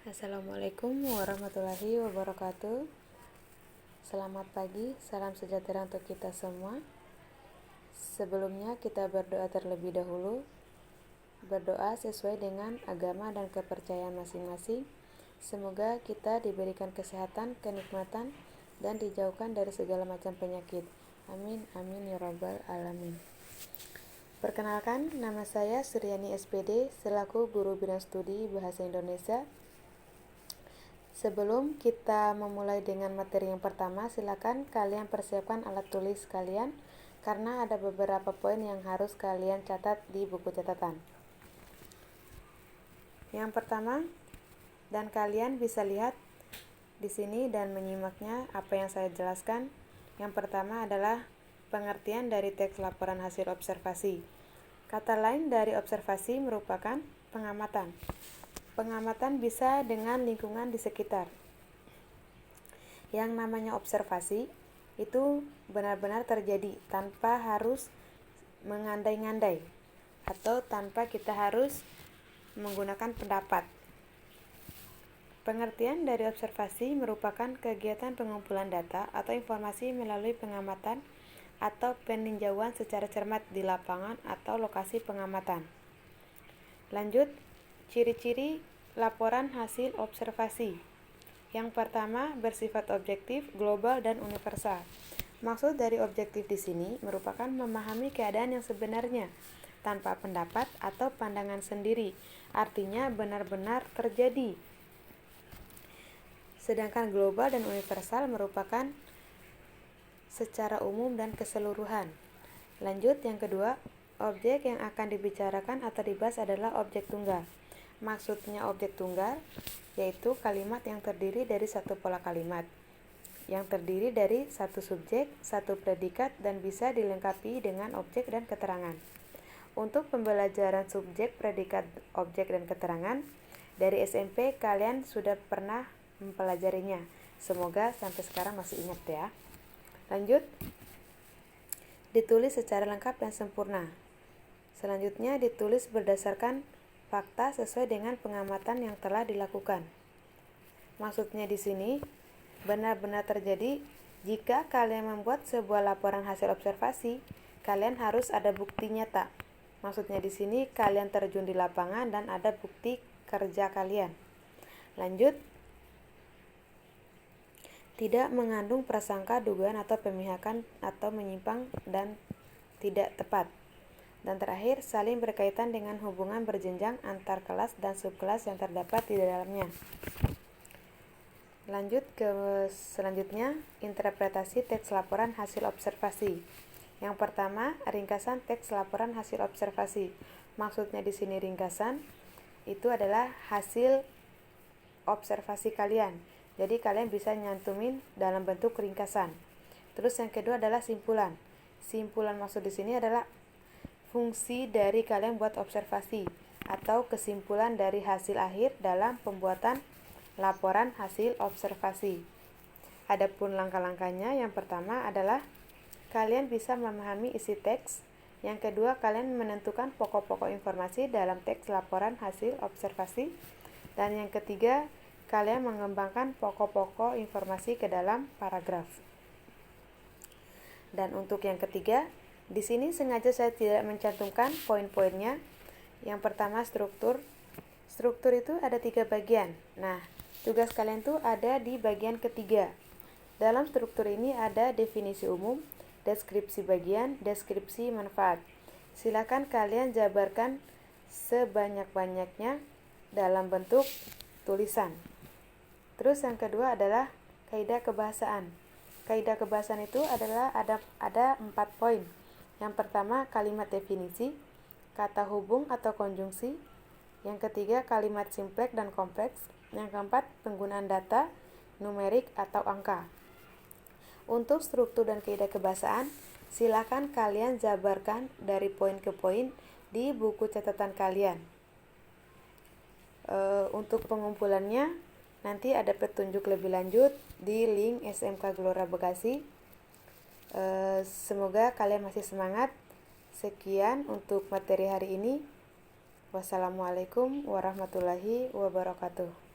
Assalamualaikum warahmatullahi wabarakatuh. Selamat pagi, salam sejahtera untuk kita semua. Sebelumnya kita berdoa terlebih dahulu. Berdoa sesuai dengan agama dan kepercayaan masing-masing. Semoga kita diberikan kesehatan, kenikmatan, dan dijauhkan dari segala macam penyakit. Amin, amin ya rabbal alamin. Perkenalkan, nama saya Suryani SPD selaku Guru Bidang Studi Bahasa Indonesia. Sebelum kita memulai dengan materi yang pertama, silakan kalian persiapkan alat tulis kalian karena ada beberapa poin yang harus kalian catat di buku catatan. Yang pertama, dan kalian bisa lihat di sini dan menyimaknya apa yang saya jelaskan. Yang pertama adalah pengertian dari teks laporan hasil observasi. Kata lain dari observasi merupakan pengamatan. Pengamatan bisa dengan lingkungan di sekitar. Yang namanya observasi itu benar-benar terjadi tanpa harus mengandai-ngandai atau tanpa kita harus menggunakan pendapat. Pengertian dari observasi merupakan kegiatan pengumpulan data atau informasi melalui pengamatan atau peninjauan secara cermat di lapangan atau lokasi pengamatan. Lanjut, ciri-ciri laporan hasil observasi. Yang pertama, bersifat objektif, global, dan universal. Maksud dari objektif di sini merupakan memahami keadaan yang sebenarnya tanpa pendapat atau pandangan sendiri. Artinya benar-benar terjadi. Sedangkan global dan universal merupakan secara umum dan keseluruhan. Lanjut, yang kedua, objek yang akan dibicarakan atau dibahas adalah objek tunggal. Maksudnya objek tunggal yaitu kalimat yang terdiri dari satu pola kalimat, yang terdiri dari satu subjek, satu predikat, dan bisa dilengkapi dengan objek dan keterangan. Untuk pembelajaran subjek, predikat, objek, dan keterangan, dari SMP kalian sudah pernah mempelajarinya. Semoga sampai sekarang masih ingat ya. Lanjut, ditulis secara lengkap dan sempurna. Selanjutnya ditulis berdasarkan fakta sesuai dengan pengamatan yang telah dilakukan. Maksudnya di sini benar-benar terjadi. Jika kalian membuat sebuah laporan hasil observasi, kalian harus ada bukti nyata. Maksudnya di sini kalian terjun di lapangan dan ada bukti kerja kalian. Lanjut, tidak mengandung prasangka, dugaan, atau pemihakan atau menyimpang dan tidak tepat. Dan terakhir, saling berkaitan dengan hubungan berjenjang antar kelas dan subkelas yang terdapat di dalamnya. Lanjut ke selanjutnya, interpretasi teks laporan hasil observasi. Yang pertama, ringkasan teks laporan hasil observasi. Maksudnya di sini ringkasan itu adalah hasil observasi kalian. Jadi kalian bisa nyantumin dalam bentuk ringkasan. Terus yang kedua adalah simpulan. Simpulan maksud di sini adalah fungsi dari kalian buat observasi atau kesimpulan dari hasil akhir dalam pembuatan laporan hasil observasi. Adapun langkah-langkahnya, yang pertama adalah kalian bisa memahami isi teks. Yang kedua, kalian menentukan pokok-pokok informasi dalam teks laporan hasil observasi. Dan yang ketiga, kalian mengembangkan pokok-pokok informasi ke dalam paragraf. Dan untuk yang ketiga, di sini sengaja saya tidak mencantumkan poin-poinnya. Yang pertama, struktur. Struktur itu ada 3 bagian. Nah, tugas kalian tuh ada di bagian ketiga. Dalam struktur ini ada definisi umum, deskripsi bagian, deskripsi manfaat. Silakan kalian jabarkan sebanyak-banyaknya dalam bentuk tulisan. Terus yang kedua adalah kaidah kebahasaan. Kaidah kebahasaan itu adalah ada 4 poin. Yang pertama, kalimat definisi, kata hubung atau konjungsi. Yang ketiga, kalimat simpleks dan kompleks. Yang keempat, penggunaan data, numerik atau angka. Untuk struktur dan kaidah kebahasaan, silakan kalian jabarkan dari poin ke poin di buku catatan kalian. Untuk pengumpulannya, nanti ada petunjuk lebih lanjut di link SMK Gelora Bekasi. Semoga kalian masih semangat. Sekian untuk materi hari ini. Wassalamualaikum warahmatullahi wabarakatuh.